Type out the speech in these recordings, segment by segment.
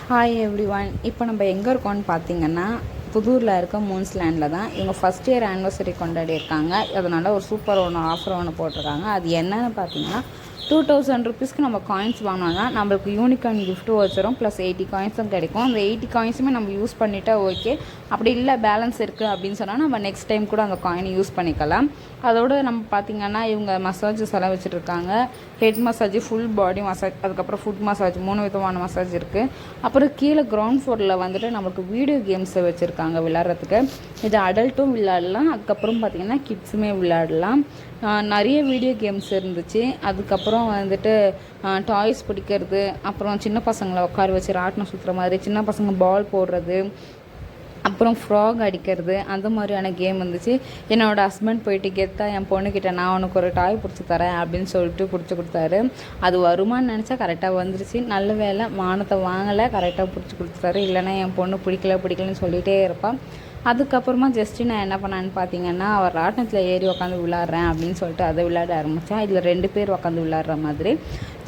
Hi everyone. இப்போ நம்ம எங்கே இருக்கோம்னு பார்த்தீங்கன்னா புதூரில் இருக்க மூன்ஸ்லேண்டில் தான். இவங்க ஃபஸ்ட் இயர் ஆனிவர்சரி கொண்டாடியிருக்காங்க. அதனால் ஒரு சூப்பர் ஆஃபர் ஒன்று போட்டிருக்காங்க. அது என்னென்னு பார்த்தீங்கன்னா 2000 ருபீஸ்க்கு நம்ம காயின்ஸ் வாங்கினோன்னா நம்மளுக்கு யூனிகார்ன் கிஃப்ட்டும் வச்சிரும், ப்ளஸ் 80 காயின்ஸும் கிடைக்கும். அந்த 80 காயின்ஸுமே நம்ம யூஸ் பண்ணிட்டா ஓகே, அப்படி இல்லை பேலன்ஸ் இருக்குது அப்படின்னு சொன்னால் நம்ம நெக்ஸ்ட் டைம் கூட அந்த காயினை யூஸ் பண்ணிக்கலாம். அதோடு நம்ம பார்த்திங்கன்னா இவங்க மசாஜஸ் எல்லாம் வச்சுட்ருக்காங்க. Head massage, full body massage, அதுக்கப்புறம் ஃபுட் மசாஜ், 3 விதமான மசாஜ் இருக்குது. அப்புறம் கீழே கிரவுண்ட் ஃப்ளோரில் வந்துட்டு நம்மளுக்கு வீடியோ கேம்ஸை வச்சுருக்காங்க விளையாடுறதுக்கு. இது அடல்ட்டும் விளையாடலாம், அதுக்கப்புறம் பார்த்திங்கன்னா கிட்ஸுமே விளையாடலாம். நிறைய வீடியோ கேம்ஸ் இருந்துச்சு. அதுக்கப்புறம் வந்துட்டு டாய்ஸ் பிடிக்கிறது, அப்புறம் சின்ன பசங்களை உட்கார வச்சு ராட்டினம் சுற்றுற மாதிரி, சின்ன பசங்க பால் போடுறது, அப்புறம் ஃப்ராக் அடிக்கிறது, அந்த மாதிரியான கேம் இருந்துச்சு. என்னோடய ஹஸ்பண்ட் போயிட்டு கெத்தாக என் பொண்ணுக்கிட்ட நான் உனக்கு ஒரு டாய் பிடிச்சி தரேன் அப்படின்னு சொல்லிட்டு பிடிச்சி கொடுத்தாரு. அது வருமானு நினச்சா கரெக்டாக வந்துருச்சு. நல்ல வேலை மானத்தை வாங்கலை, கரெக்டாக பிடிச்சி கொடுத்துட்டாரு. இல்லைனா என் பொண்ணு பிடிக்கலன்னு சொல்லிகிட்டே இருப்பாள். அதுக்கப்புறமா ஜஸ்ட்டு நான் என்ன பண்ணான்னு பார்த்தீங்கன்னா, அவர் ராட்டினத்தில் ஏறி உட்காந்து விளாட்றேன் அப்படின்னு சொல்லிட்டு அதை விளையாட ஆரம்பித்தான். இதில் 2 பேர் உட்காந்து விளாட்ற மாதிரி.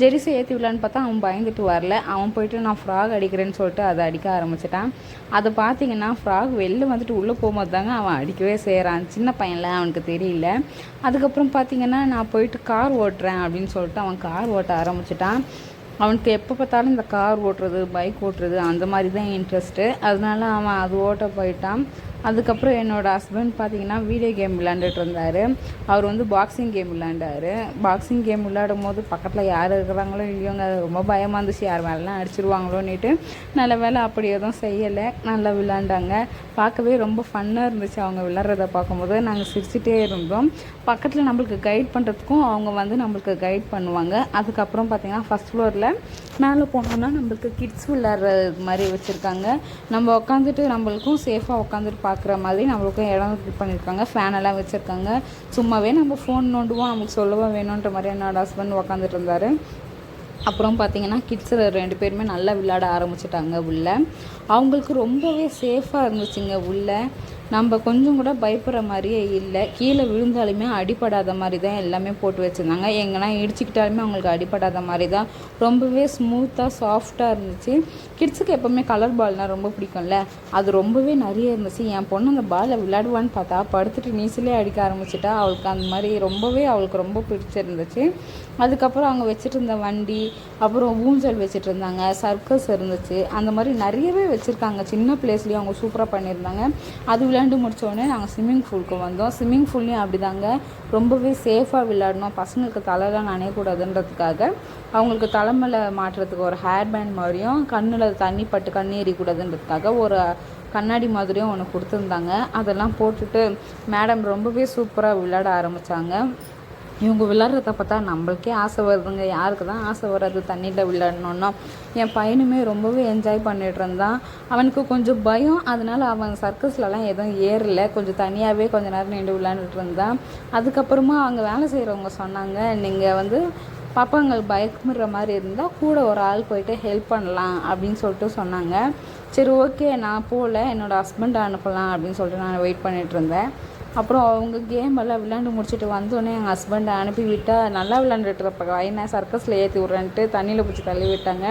ஜெரிஸை ஏற்றி விளான்னு பார்த்தா அவன் பயந்துட்டு வரல. அவன் போயிட்டு நான் ஃப்ராக் அடிக்கிறேன்னு சொல்லிட்டு அதை அடிக்க ஆரம்பிச்சிட்டான். அதை பார்த்தீங்கன்னா ஃப்ராக் வெளில வந்துட்டு உள்ளே போகும்போது தாங்க அவன் அடிக்கவே செய்கிறான். சின்ன பையன்ல, அவனுக்கு தெரியல. அதுக்கப்புறம் பார்த்தீங்கன்னா நான் போயிட்டு கார் ஓட்டுறேன் அப்படின்னு சொல்லிட்டு அவன் கார் ஓட்ட ஆரம்பிச்சிட்டான். அவனுக்கு எப்போ பார்த்தாலும் இந்த கார் ஓட்டுறது, பைக் ஓட்டுறது அந்த மாதிரி தான் இன்ட்ரெஸ்ட்டு. அதனால அவன் அது ஓட்ட போயிட்டான். அதுக்கப்புறம் என்னோடய ஹஸ்பண்ட் பார்த்திங்கன்னா வீடியோ கேம் விளையாண்டுட்டு இருந்தார். அவர் வந்து பாக்ஸிங் கேம் விளையாண்டார். பாக்ஸிங் கேம் விளையாடும் போது பக்கத்தில் யார் இருக்கிறாங்களோ இல்லையோங்க, ரொம்ப பயமாக இருந்துச்சு, யார் மேலாம் அடிச்சிருவாங்களோன்னுட்டு. நல்ல வேலை அப்படி எதுவும் செய்யலை, நல்லா விளையாண்டாங்க. பார்க்கவே ரொம்ப ஃபன்னாக இருந்துச்சு அவங்க விளையாடுறத பார்க்கும்போது. நாங்கள் சிரிச்சிட்டே இருந்தோம். பக்கத்தில் நம்மளுக்கு கைட் பண்ணுறதுக்கும் அவங்க வந்து நம்மளுக்கு கைட் பண்ணுவாங்க. அதுக்கப்புறம் பார்த்திங்கன்னா ஃபஸ்ட் ஃப்ளோரில் மேலே போனோம்னா நம்மளுக்கு கிட்ஸ் விளையாடுறது மாதிரி வச்சுருக்காங்க. நம்ம உட்காந்துட்டு நம்மளுக்கும் சேஃபாக உட்காந்துட்டு பார்க்குற மாதிரி நம்மளுக்கும் இடம் இது பண்ணியிருக்காங்க. ஃபேனெல்லாம் வச்சுருக்காங்க. சும்மாவே நம்ம ஃபோன் நோண்டுவோம், நமக்கு சொல்லவா வேணுன்ற மாதிரி என்னோடய ஹஸ்பண்ட் உட்காந்துட்டு இருந்தார். அப்புறம் பார்த்திங்கன்னா கிட்ஸு 2 பேருமே நல்லா விளையாட ஆரம்பிச்சிட்டாங்க உள்ளே. அவங்களுக்கு ரொம்பவே சேஃபாக இருந்துச்சுங்க உள்ளே. நம்ம கொஞ்சம் கூட பயப்படுற மாதிரியே இல்லை. கீழே விழுந்தாலுமே அடிப்படாத மாதிரி தான் எல்லாமே போட்டு வச்சுருந்தாங்க. எங்கன்னா இடிச்சிக்கிட்டாலுமே அவங்களுக்கு அடிப்படாத மாதிரி தான் ரொம்பவே ஸ்மூத்தாக சாஃப்டாக இருந்துச்சு. கிட்ஸுக்கு எப்போவுமே கலர் பால்னால் ரொம்ப பிடிக்கும்ல, அது ரொம்பவே நிறைய இருந்துச்சு. என் பொண்ணு அந்த பாலை விளையாடுவான்னு பார்த்தா படுத்துட்டு நீச்சலே அடிக்க ஆரம்பிச்சிட்டா. அவளுக்கு அந்த மாதிரி அவளுக்கு ரொம்ப பிடிச்சிருந்துச்சு. அதுக்கப்புறம் அவங்க வச்சுட்டு இருந்த வண்டி, அப்புறம் ஊஞ்சல் வச்சுட்டு இருந்தாங்க, சர்க்கஸ் இருந்துச்சு. அந்த மாதிரி நிறையவே வச்சுருக்காங்க. சின்ன பிளேஸ்லேயும் அவங்க சூப்பராக பண்ணியிருந்தாங்க. அது விளையாண்டு முடித்தோடனே நாங்கள் ஸ்விம்மிங் பூலுக்கு வந்தோம். ஸ்விம்மிங் பூல்லையும் அப்படி தாங்க ரொம்பவே சேஃபாக விளையாடணும். பசங்களுக்கு தலைலாம் நனையக்கூடாதுன்றதுக்காக அவங்களுக்கு தலைமையில் மாட்டுறதுக்கு ஒரு ஹேர் பேண்ட் மாதிரியும், கண்ணில் தண்ணி பட்டு கண் எறியக்கூடாதுன்றதுக்காக ஒரு கண்ணாடி மாதிரியும் ஒன்று கொடுத்துருந்தாங்க. அதெல்லாம் போட்டுட்டு மேடம் ரொம்பவே சூப்பராக விளையாட ஆரம்பித்தாங்க. இவங்க விளையாடுறத பார்த்தா நம்மளுக்கே ஆசை வருதுங்க. யாருக்கு தான் ஆசை வராது தண்ணியில் விளையாடணுன்னா. என் பையனுமே ரொம்பவே என்ஜாய் பண்ணிகிட்டு இருந்தான். அவனுக்கு கொஞ்சம் பயம், அதனால் அவன் சர்க்கஸ்லலாம் எதுவும் ஏறலை. கொஞ்சம் தனியாகவே கொஞ்சம் நேரம் நின்று விளையாண்டுட்டு இருந்தான். அதுக்கப்புறமா அங்கே வேலை செய்கிறவங்க சொன்னாங்க, நீங்கள் வந்து பாப்பாங்களுக்கு பயக்குற மாதிரி இருந்தால் கூட ஒரு ஆள் போயிட்டு ஹெல்ப் பண்ணலாம் அப்படின்னு சொல்லிட்டு சொன்னாங்க. சரி ஓகே, நான் போகல, என்னோடய ஹஸ்பண்டை அனுப்பலாம் அப்படின்னு சொல்லிட்டு நான் வெயிட் பண்ணிகிட்டு இருந்தேன். அப்புறம் அவங்க கேம் எல்லாம் விளையாண்டு முடிச்சுட்டு வந்தோடனே எங்கள் ஹஸ்பண்டை அனுப்பி விட்டால் நல்லா விளையாண்டுட்டு இருப்ப பையனை சர்க்கஸில் ஏற்றி விட்றேன்ட்டு தண்ணியில் பிடிச்சி தள்ளி விட்டாங்க.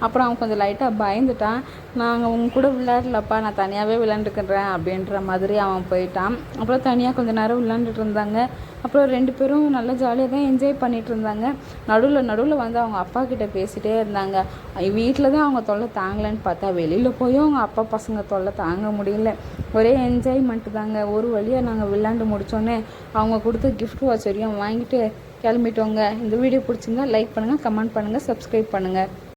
அப்புறம் அவன் கொஞ்சம் லைட்டாக பயந்துட்டான். நாங்கள் உங்க கூட விளையாடலப்பா, நான் தனியாகவே விளையாண்டுக்கிறேன் அப்படின்ற மாதிரி அவன் போயிட்டான். அப்புறம் தனியாக கொஞ்சம் நேரம் விளையாண்டுட்டு இருந்தாங்க. அப்புறம் 2 பேரும் நல்லா ஜாலியாக தான் என்ஜாய் பண்ணிகிட்டு இருந்தாங்க. நடுவில் வந்து அவங்க அப்பா கிட்டே பேசிகிட்டே இருந்தாங்க. வீட்டில் தான் அவங்க தொல்லை தாங்கலைன்னு பார்த்தா வெளியில் போயும் அவங்க அப்பா பசங்க தொல்லை தாங்க முடியல. ஒரே என்ஜாய்மெண்ட்டு தாங்க. ஒரு வழியாக நாங்கள் விளையாண்டு முடித்தோன்னே அவங்க கொடுத்த கிஃப்ட் வாட்ச் வரையும் வாங்கிட்டு கிளம்பிட்டோங்க. இந்த வீடியோ பிடிச்சிருந்தா லைக் பண்ணுங்கள், கமெண்ட் பண்ணுங்கள், சப்ஸ்கிரைப் பண்ணுங்கள்.